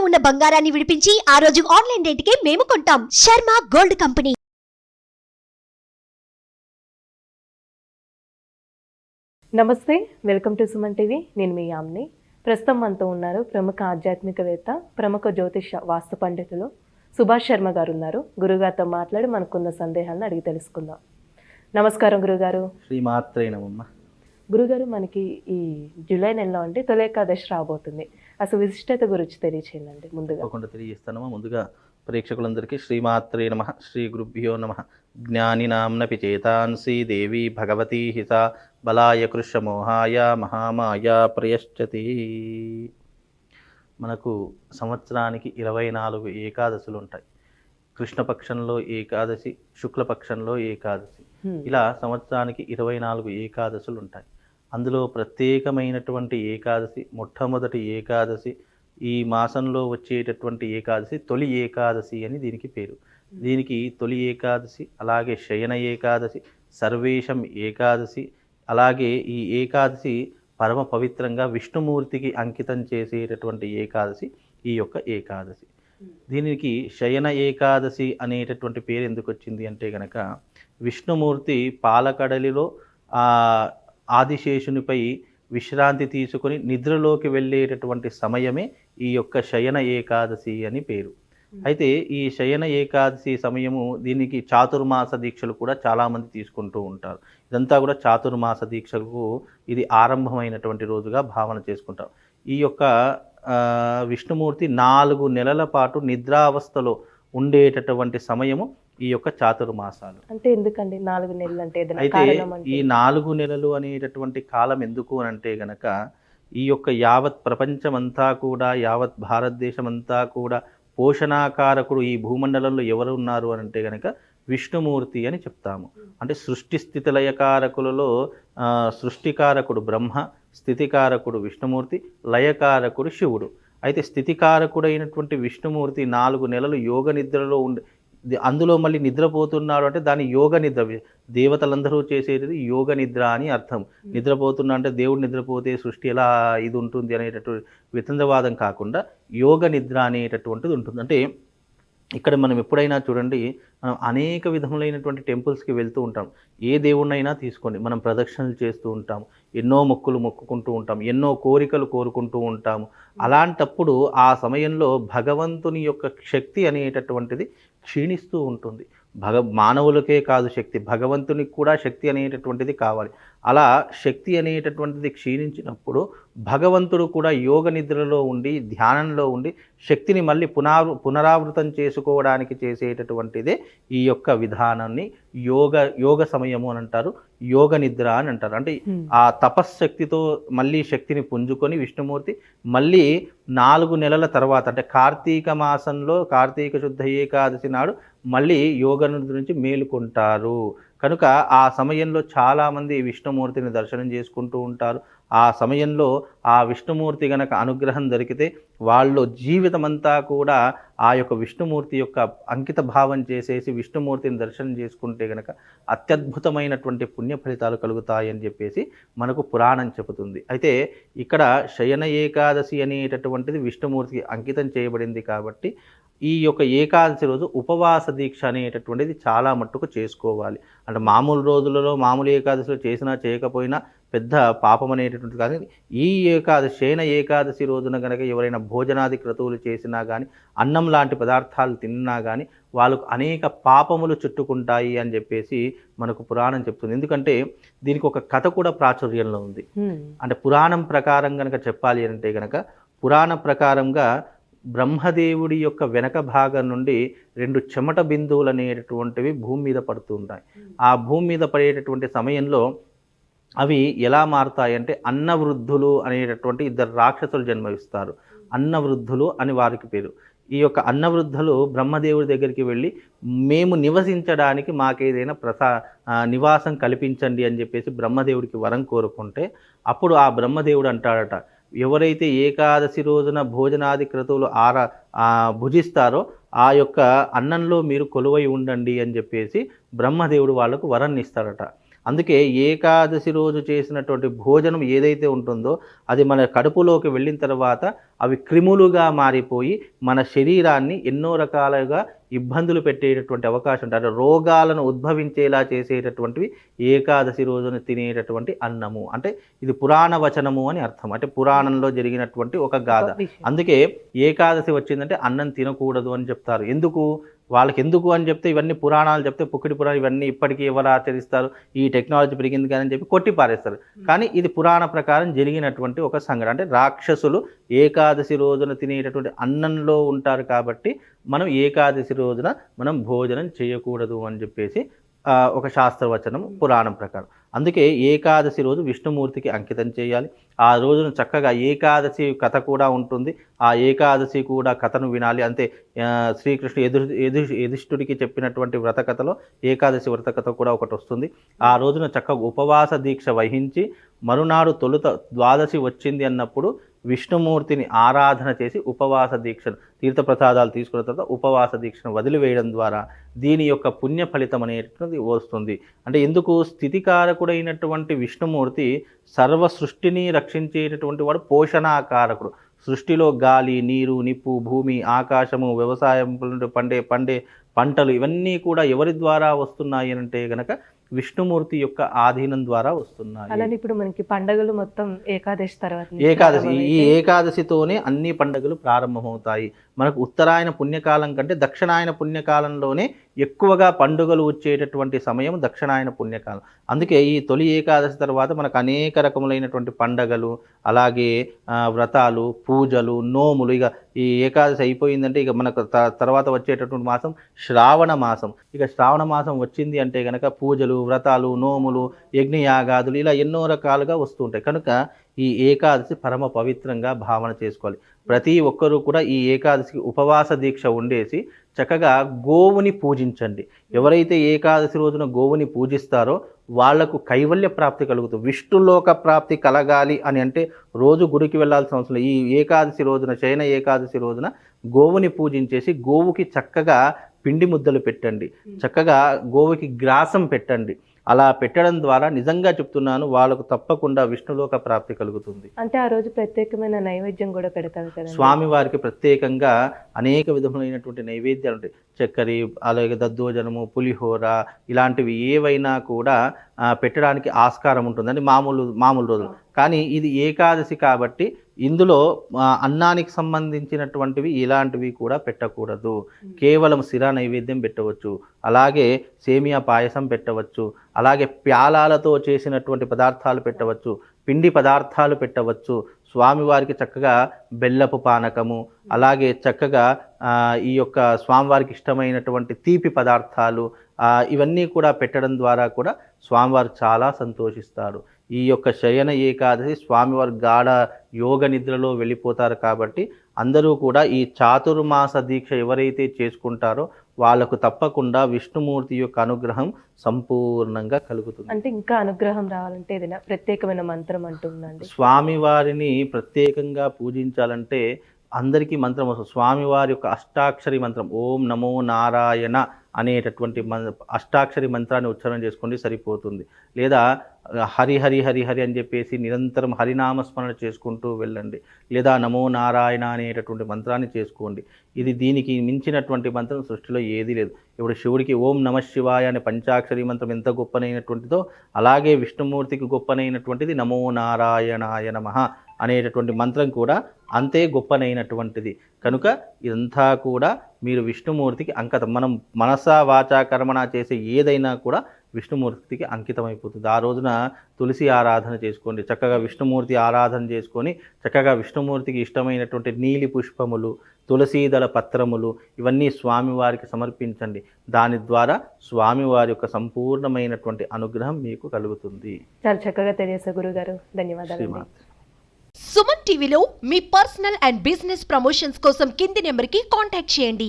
ఉన్న బంగారాన్ని విడిపించి ఆ రోజు ఆన్లైన్ రేటుకే మేము కొంటాం. Sharma gold company. నమస్తే, వెల్కమ్ టు సుమన్ టీవీ. నేను మీ యామ్ని. ప్రస్తుతం మనతో ఉన్నారు ప్రముఖ ఆధ్యాత్మికవేత్త, ప్రముఖ జ్యోతిష వాస్తు పండితులు సుభాష్ శర్మ గారు ఉన్నారు. గురుగారితో మాట్లాడి మనకున్న సందేహాలను అడిగి తెలుసుకుందాం. నమస్కారం గురుగారు. శ్రీమాత్రే నమః. గురుగారు, మనకి ఈ జూలై నెలలో అంటే తొలి ఏకాదశి రాబోతుంది. అసలు విశిష్టత గురించి తెలియచేయండి. ముందుగా ప్రేక్షకులందరికీ శ్రీమాత్రే నమః, శ్రీ గురుభ్యో నమః. జ్ఞానినాంనపి చేతాంసి దేవి భగవతీ హిత బలాయ కృష్ణమోహాయ మహామాయ ప్రయశ్చతి. మనకు సంవత్సరానికి 24 ఏకాదశులు ఉంటాయి. కృష్ణపక్షంలో ఏకాదశి, శుక్లపక్షంలో ఏకాదశి, ఇలా సంవత్సరానికి 24 ఏకాదశులు ఉంటాయి. అందులో ప్రత్యేకమైనటువంటి ఏకాదశి, మొట్టమొదటి ఏకాదశి, ఈ మాసంలో వచ్చేటటువంటి ఏకాదశి తొలి ఏకాదశి అని దీనికి పేరు. దీనికి తొలి ఏకాదశి, అలాగే శయన ఏకాదశి, సర్వేశం ఏకాదశి, అలాగే ఈ ఏకాదశి పరమ పవిత్రంగా విష్ణుమూర్తికి అంకితం చేసేటటువంటి ఏకాదశి ఈ యొక్క ఏకాదశి. దీనికి శయన ఏకాదశి అనేటటువంటి పేరు ఎందుకు వచ్చింది అంటే గనక, విష్ణుమూర్తి పాలకడలిలో ఆదిశేషునిపై విశ్రాంతి తీసుకొని నిద్రలోకి వెళ్ళేటటువంటి సమయమే ఈ యొక్క శయన ఏకాదశి అని పేరు. అయితే ఈ శయన ఏకాదశి సమయము, దీనికి చాతుర్మాస దీక్షలు కూడా చాలామంది తీసుకుంటూ ఉంటారు. ఇదంతా కూడా చాతుర్మాస దీక్షలకు ఇది ఆరంభమైనటువంటి రోజుగా భావన చేసుకుంటాం. ఈ యొక్క విష్ణుమూర్తి 4 నెలల పాటు నిద్రావస్థలో ఉండేటటువంటి సమయము ఈ యొక్క చాతుర్మాసాలు. అంటే ఎందుకండి 4 నెలలు అంటే? అయితే ఈ 4 నెలలు అనేటటువంటి కాలం ఎందుకు అని అంటే గనక, ఈ యొక్క యావత్ ప్రపంచమంతా కూడా, యావత్ భారతదేశం అంతా కూడా పోషణాకారకుడు ఈ భూమండలంలో ఎవరు ఉన్నారు అని అంటే గనక విష్ణుమూర్తి అని చెప్తాము. అంటే సృష్టి స్థితి లయకారకులలో సృష్టికారకుడు బ్రహ్మ, స్థితికారకుడు విష్ణుమూర్తి, లయకారకుడు శివుడు. అయితే స్థితికారకుడైనటువంటి విష్ణుమూర్తి 4 నెలలు యోగ నిద్రలో ఉండి, అందులో మళ్ళీ నిద్రపోతున్నాడు అంటే దాని యోగ నిద్ర. దేవతలందరూ చేసేది యోగ నిద్ర అని అర్థం. నిద్రపోతున్నా అంటే దేవుడు నిద్రపోతే సృష్టి ఎలా ఇది ఉంటుంది అనేటటువంటి వితండవాదం కాకుండా యోగ నిద్ర అనేటటువంటిది ఉంటుంది. అంటే ఇక్కడ మనం ఎప్పుడైనా చూడండి, మనం అనేక విధములైనటువంటి టెంపుల్స్కి వెళ్తూ ఉంటాం. ఏ దేవుణ్ణైనా తీసుకోండి, మనం ప్రదక్షిణలు చేస్తూ ఉంటాం, ఎన్నో మొక్కులు మొక్కుకుంటూ ఉంటాం, ఎన్నో కోరికలు కోరుకుంటూ ఉంటాము. అలాంటప్పుడు ఆ సమయంలో భగవంతుని యొక్క శక్తి అనేటటువంటిది క్షీణిస్తూ ఉంటుంది. మానవులకే కాదు శక్తి, భగవంతునికి కూడా శక్తి అనేటటువంటిది కావాలి. అలా శక్తి అనేటటువంటిది క్షీణించినప్పుడు భగవంతుడు కూడా యోగ నిద్రలో ఉండి, ధ్యానంలో ఉండి శక్తిని మళ్ళీ పునరావృతం చేసుకోవడానికి చేసేటటువంటిదే ఈ యొక్క విధానాన్ని యోగ సమయము అని అంటారు, యోగ నిద్ర అని అంటారు. అంటే ఆ తపశ్శక్తితో మళ్ళీ శక్తిని పుంజుకొని విష్ణుమూర్తి మళ్ళీ 4 నెలల తర్వాత, అంటే కార్తీక మాసంలో కార్తీక శుద్ధ ఏకాదశి నాడు మళ్ళీ యోగ నిద్ర నుంచి మేలుకుంటారు. కనుక ఆ సమయంలో చాలామంది విష్ణుమూర్తిని దర్శనం చేసుకుంటూ ఉంటారు. ఆ సమయంలో ఆ విష్ణుమూర్తి గనక అనుగ్రహం దొరికితే వాళ్ళు జీవితమంతా కూడా ఆ యొక్క విష్ణుమూర్తి యొక్క అంకిత భావం చేసేసి విష్ణుమూర్తిని దర్శనం చేసుకుంటే గనక అత్యద్భుతమైనటువంటి పుణ్య ఫలితాలు కలుగుతాయని చెప్పేసి మనకు పురాణం చెబుతుంది. అయితే ఇక్కడ శయన ఏకాదశి అనేటటువంటిది విష్ణుమూర్తికి అంకితం చేయబడింది కాబట్టి ఈ యొక్క ఏకాదశి రోజు ఉపవాస దీక్ష అనేటటువంటిది చాలా మట్టుకు చేసుకోవాలి. అంటే మామూలు రోజులలో, మామూలు ఏకాదశిలో చేసినా చేయకపోయినా పెద్ద పాపం అనేటటువంటి కాదు. ఈ ఏకాదశి, శయన ఏకాదశి రోజున కనుక ఎవరైనా భోజనాది క్రతువులు చేసినా కానీ, అన్నం లాంటి పదార్థాలు తిన్నా కానీ వాళ్ళకు అనేక పాపములు చుట్టుకుంటాయి అని చెప్పేసి మనకు పురాణం చెప్తుంది. ఎందుకంటే దీనికి ఒక కథ కూడా ప్రాచుర్యంలో ఉంది. అంటే పురాణం ప్రకారం కనుక చెప్పాలి అంటే కనుక, పురాణ ప్రకారంగా బ్రహ్మదేవుడి యొక్క వెనక భాగం నుండి 2 చెమట బిందువులు అనేటటువంటివి భూమి మీద పడుతూ ఉంటాయి. ఆ భూమి మీద పడేటటువంటి సమయంలో అవి ఎలా మారుతాయంటే, అన్నవృద్ధులు అనేటటువంటి 2 రాక్షసులు జన్మవిస్తారు. అన్నవృద్ధులు అని వారికి పేరు. ఈ యొక్క అన్నవృద్ధులు బ్రహ్మదేవుడి దగ్గరికి వెళ్ళి, మేము నివసించడానికి మాకేదైనా నివాసం కల్పించండి అని చెప్పేసి బ్రహ్మదేవుడికి వరం కోరుకుంటే, అప్పుడు ఆ బ్రహ్మదేవుడు అంటాడట, ఎవరైతే ఏకాదశి రోజున భోజనాది క్రతువులు భుజిస్తారో ఆ యొక్క అన్నంలో మీరు కొలువై ఉండండి అని చెప్పేసి బ్రహ్మదేవుడు వాళ్లకు వరాన్ని ఇస్తాడట. అందుకే ఏకాదశి రోజు చేసినటువంటి భోజనం ఏదైతే ఉంటుందో అది మన కడుపులోకి వెళ్ళిన తర్వాత అవి క్రిములుగా మారిపోయి మన శరీరాన్ని ఎన్నో రకాలుగా ఇబ్బందులు పెట్టేటటువంటి అవకాశం ఉంటుంది. అంటే రోగాలను ఉద్భవించేలా చేసేటటువంటివి ఏకాదశి రోజున తినేటటువంటి అన్నము. అంటే ఇది పురాణ వచనము అని అర్థం, అంటే పురాణంలో జరిగినటువంటి ఒక గాథ. అందుకే ఏకాదశి వచ్చిందంటే అన్నం తినకూడదు అని చెప్తారు. వాళ్ళకి ఎందుకు అని చెప్తే ఇవన్నీ పురాణాలు చెప్తే పుక్కిడి పురాణం ఇవన్నీ ఇప్పటికీ ఎవరు ఆచరిస్తారు, ఈ టెక్నాలజీ పెరిగింది కానీ అని చెప్పి కొట్టి పారేస్తారు. కానీ ఇది పురాణ ప్రకారం జరిగినటువంటి ఒక సంఘటన. అంటే రాక్షసులు ఏకాదశి రోజున తినేటటువంటి అన్నంలో ఉంటారు కాబట్టి మనం ఏకాదశి రోజున మనం భోజనం చేయకూడదు అని చెప్పేసి ఒక శాస్త్రవచనం పురాణం ప్రకారం. అందుకే ఏకాదశి రోజు విష్ణుమూర్తికి అంకితం చేయాలి. ఆ రోజున చక్కగా ఏకాదశి కథ కూడా ఉంటుంది, ఆ ఏకాదశి కూడా కథను వినాలి. అంతే శ్రీకృష్ణుడు యుధిష్ఠుడికి చెప్పినటువంటి వ్రత కథలో ఏకాదశి వ్రత కథ కూడా ఒకటి వస్తుంది. ఆ రోజున చక్కగా ఉపవాస దీక్ష వహించి మరునాడు తొలుత ద్వాదశి వచ్చింది అన్నప్పుడు విష్ణుమూర్తిని ఆరాధన చేసి ఉపవాస దీక్షను తీర్థప్రసాదాలు తీసుకున్న తర్వాత ఉపవాస దీక్షను వదిలివేయడం ద్వారా దీని యొక్క పుణ్య ఫలితం అనేటువంటిది వస్తుంది. అంటే ఎందుకు స్థితికారకుడైనటువంటి విష్ణుమూర్తి సర్వ సృష్టిని రక్షించేటటువంటి వాడు పోషణాకారకుడు. సృష్టిలో గాలి, నీరు, నిప్పు, భూమి, ఆకాశము, వ్యవసాయం, పండే పంటలు ఇవన్నీ కూడా ఎవరి ద్వారా వస్తున్నాయి అంటే గనక విష్ణుమూర్తి యొక్క ఆధీనం ద్వారా వస్తున్నాయి. అలానే ఇప్పుడు మనకి పండుగలు మొత్తం ఏకాదశి తర్వాత ఈ ఏకాదశితోనే అన్ని పండుగలు ప్రారంభమవుతాయి. మనకు ఉత్తరాయణ పుణ్యకాలం కంటే దక్షిణాయన పుణ్యకాలంలోనే ఎక్కువగా పండుగలు వచ్చేటటువంటి సమయం దక్షిణాయన పుణ్యకాలం. అందుకే ఈ తొలి ఏకాదశి తర్వాత మనకు అనేక రకములైనటువంటి పండగలు, అలాగే వ్రతాలు, పూజలు, నోములు. ఇక ఈ ఏకాదశి అయిపోయిందంటే ఇక మనకు తర్వాత వచ్చేటటువంటి మాసం శ్రావణ మాసం. ఇక శ్రావణ మాసం వచ్చింది అంటే కనుక పూజలు, వ్రతాలు, నోములు, యజ్ఞయాగాదులు ఇలా ఎన్నో రకాలుగా వస్తూ ఉంటాయి. కనుక ఈ ఏకాదశి పరమ పవిత్రంగా భావన చేసుకోవాలి. ప్రతి ఒక్కరూ కూడా ఈ ఏకాదశికి ఉపవాస దీక్ష ఉండేసి చక్కగా గోవుని పూజించండి. ఎవరైతే ఏకాదశి రోజున గోవుని పూజిస్తారో వాళ్లకు కైవల్య ప్రాప్తి కలుగుతుంది. విష్ణులోక ప్రాప్తి కలగాలి అని అంటే రోజు గుడికి వెళ్ళాల్సిన అవసరం లేదు. ఈ ఏకాదశి రోజున, శయన ఏకాదశి రోజున గోవుని పూజించేసి గోవుకి చక్కగా పిండి ముద్దలు పెట్టండి, చక్కగా గోవుకి గ్రాసం పెట్టండి. అలా పెట్టడం ద్వారా నిజంగా చెప్తున్నాను వాళ్ళకు తప్పకుండా విష్ణులోక ప్రాప్తి కలుగుతుంది. అంటే ఆ రోజు ప్రత్యేకమైన నైవేద్యం కూడా పెడతారు కదా స్వామివారికి. ప్రత్యేకంగా అనేక విధములైనటువంటి నైవేద్యాలు ఉంటాయి. చక్కెర, అలాగే దద్దోజనము, పులిహోర ఇలాంటివి ఏవైనా కూడా పెట్టడానికి ఆస్కారం ఉంటుందండి మామూలు రోజులు. కానీ ఇది ఏకాదశి కాబట్టి ఇందులో అన్నానికి సంబంధించినటువంటివి ఇలాంటివి కూడా పెట్టకూడదు. కేవలం శిరా నైవేద్యం పెట్టవచ్చు, అలాగే సేమియా పాయసం పెట్టవచ్చు, అలాగే ప్యాలాలతో చేసినటువంటి పదార్థాలు పెట్టవచ్చు, పిండి పదార్థాలు పెట్టవచ్చు. స్వామివారికి చక్కగా బెల్లపు పానకము, అలాగే చక్కగా ఈ యొక్క స్వామివారికి ఇష్టమైనటువంటి తీపి పదార్థాలు ఇవన్నీ కూడా పెట్టడం ద్వారా కూడా స్వామివారు చాలా సంతోషిస్తారు. ఈ యొక్క శయన ఏకాదశి స్వామివారి గాఢ యోగ నిద్రలో వెళ్ళిపోతారు కాబట్టి అందరూ కూడా ఈ చాతుర్మాస దీక్ష ఎవరైతే చేసుకుంటారో వాళ్ళకు తప్పకుండా విష్ణుమూర్తి యొక్క అనుగ్రహం సంపూర్ణంగా కలుగుతుంది. అంటే ఇంకా అనుగ్రహం రావాలంటే ఏదైనా ప్రత్యేకమైన మంత్రం అంటుందండి? స్వామివారిని ప్రత్యేకంగా పూజించాలంటే అందరికీ మంత్రం వస్తుంది. స్వామివారి యొక్క అష్టాక్షరి మంత్రం ఓం నమో నారాయణ అనేటటువంటి అష్టాక్షరి మంత్రాన్ని ఉచ్చారణ చేసుకోండి సరిపోతుంది. లేదా హరి హరి హరి హరి అని చెప్పేసి నిరంతరం హరినామస్మరణ చేసుకుంటూ వెళ్ళండి. లేదా నమో నారాయణ అనేటటువంటి మంత్రాన్ని చేసుకోండి. దీనికి మించినటువంటి మంత్రం సృష్టిలో ఏదీ లేదు. ఇప్పుడు శివుడికి ఓం నమ శివాయ అనే పంచాక్షరి మంత్రం ఎంత గొప్పనైనటువంటిదో అలాగే విష్ణుమూర్తికి గొప్పనైనటువంటిది నమో నారాయణాయ నమః అనేటటువంటి మంత్రం కూడా అంతే గొప్పనైనటువంటిది. కనుక ఇదంతా కూడా మీరు విష్ణుమూర్తికి అంకితం. మనం మనసా వాచా కర్మణ చేసే ఏదైనా కూడా విష్ణుమూర్తికి అంకితం అయిపోతుంది. ఆ రోజున తులసి ఆరాధన చేసుకోండి, చక్కగా విష్ణుమూర్తి ఆరాధన చేసుకొని చక్కగా విష్ణుమూర్తికి ఇష్టమైనటువంటి నీలి పుష్పములు, తులసీదళ పత్రములు ఇవన్నీ స్వామివారికి సమర్పించండి. దాని ద్వారా స్వామివారి యొక్క సంపూర్ణమైనటువంటి అనుగ్రహం మీకు కలుగుతుంది. చాలా చక్కగా తెలియజేశారు గురుగారు, ధన్యవాదాలు. సుమన్ టీవీలో మీ పర్సనల్ అండ్ బిజినెస్ ప్రమోషన్స్ కోసం కింది నెంబర్కి కాంటాక్ట్ చేయండి.